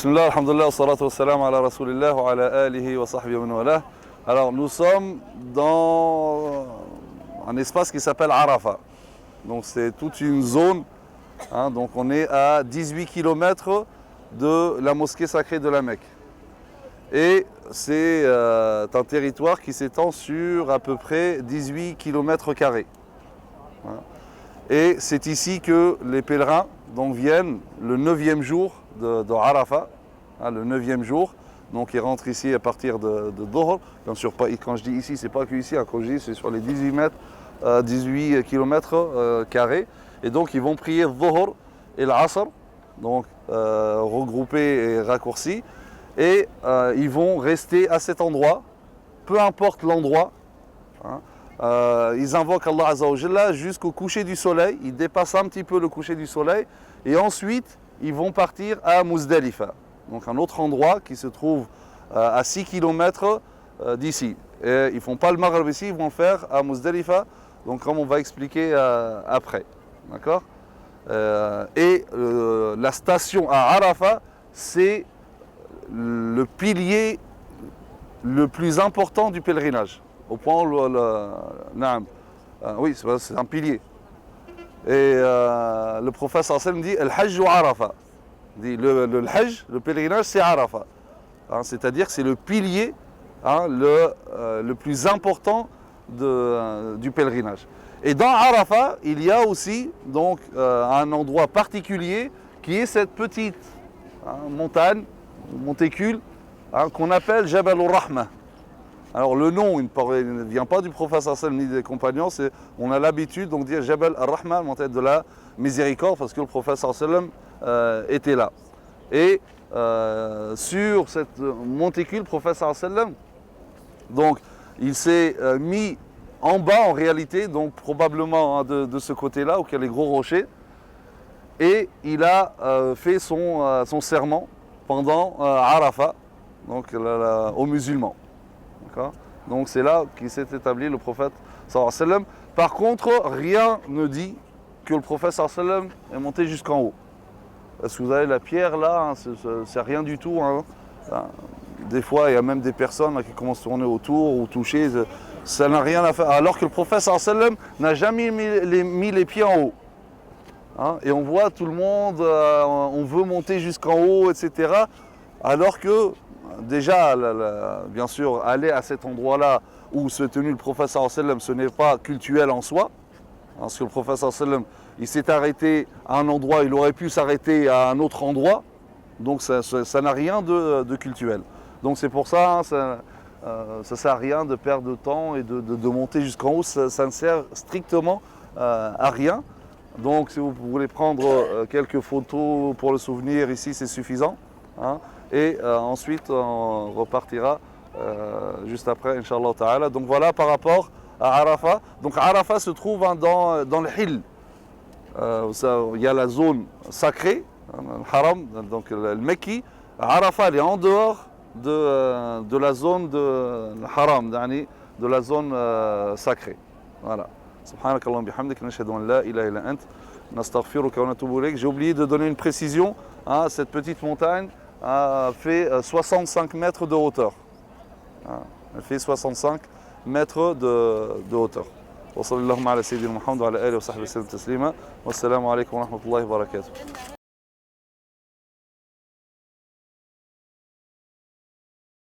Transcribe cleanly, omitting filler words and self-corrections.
Bismillah, alhamdulillah, salatu wassalam ala rasulillah wa ala alihi wa sahbihi wa man walah. Alors nous sommes dans un espace qui s'appelle Arafat. Donc c'est toute une zone, hein, donc on est à 18 km de la mosquée sacrée de la Mecque. Et c'est un territoire qui s'étend sur à peu près 18 km². Voilà. Et c'est ici que les pèlerins donc, viennent le 9e jour de Arafat, hein, le 9e jour. Donc ils rentrent ici à partir de Dhuhr. Bien sûr, pas, quand je dis ici, c'est pas que ici, hein, quand je dis c'est sur les 18 km². Et donc ils vont prier Dhuhr et l'Asr, donc regroupés et raccourcis. Et ils vont rester à cet endroit, peu importe l'endroit. Hein. Ils invoquent Allah Azza wa Jalla jusqu'au coucher du soleil. Ils dépassent un petit peu le coucher du soleil. Et ensuite, ils vont partir à Muzdalifa. Donc un autre endroit qui se trouve à 6 km d'ici. Et ils ne font pas le Maghreb ici, ils vont le faire à Muzdalifa. Donc comme on va expliquer après. D'accord ? La station à Arafat, c'est le pilier le plus important du pèlerinage. Au point où oui, c'est un pilier. Et le prophète sallallahu alayhi wa sallam dit Al-Hajj wa Arafat. Dit le Hajj, le pèlerinage, c'est Arafat. Hein, c'est-à-dire que c'est le pilier, hein, le plus important du pèlerinage. Et dans Arafat, il y a aussi donc, un endroit particulier qui est cette petite montagne, monticule, hein, qu'on appelle Jabal al-Rahma. Alors le nom, il ne vient pas du prophète sallam ni des compagnons, on a l'habitude de dire Jabal al-Rahma, montagne de la miséricorde, parce que le prophète sallam était là. Et sur cette monticule, le prophète sallam, donc il s'est mis en bas en réalité, donc probablement hein, de ce côté-là, où il y a les gros rochers, et il a fait son serment pendant Arafat, donc aux musulmans. Donc c'est là qu'il s'est établi le prophète sallallahu alayhi wa sallam. Par contre, rien ne dit que le prophète sallallahu alayhi wa sallam est monté jusqu'en haut. Parce que vous avez la pierre là, hein, c'est rien du tout. Hein. Des fois, il y a même des personnes là, qui commencent à tourner autour ou toucher. Ça n'a rien à faire. Alors que le prophète sallallahu alayhi wa sallam n'a jamais mis les pieds en haut. Hein. Et on voit tout le monde, on veut monter jusqu'en haut, etc. Alors que déjà, bien sûr, aller à cet endroit-là où se tenait le prophète sallallahu alayhi wa sallam, ce n'est pas cultuel en soi. Parce que le prophète sallallahu alayhi wa sallam, il s'est arrêté à un endroit, il aurait pu s'arrêter à un autre endroit. Donc ça n'a rien de cultuel. Donc c'est pour ça, ça ne sert à rien de perdre de temps et de monter jusqu'en haut. Ça ne sert strictement à rien. Donc si vous voulez prendre quelques photos pour le souvenir, ici c'est suffisant. Hein. Et ensuite on repartira juste après, Inch'Allah Ta'ala. Donc voilà par rapport à Arafat. Donc Arafat se trouve hein, dans le Hil. Il y a la zone sacrée, le Haram, donc le Mekki. Arafat est en dehors de la zone de Haram, de la zone sacrée. Voilà. Subhanakallahumma bihamdik, nashhadu an la ilaha illa ant, nastaghfiruka wa natubu ilayk. J'ai oublié de donner une précision. Hein, cette petite montagne fait 65 mètres de hauteur. Elle fait 65 mètres de hauteur. Wa sallallahu ala sayyidina Muhammad wa ala alihi wa sahbihi wa sallam taslima. Wassalamu alaykum wa rahmatullahi wa barakatuh.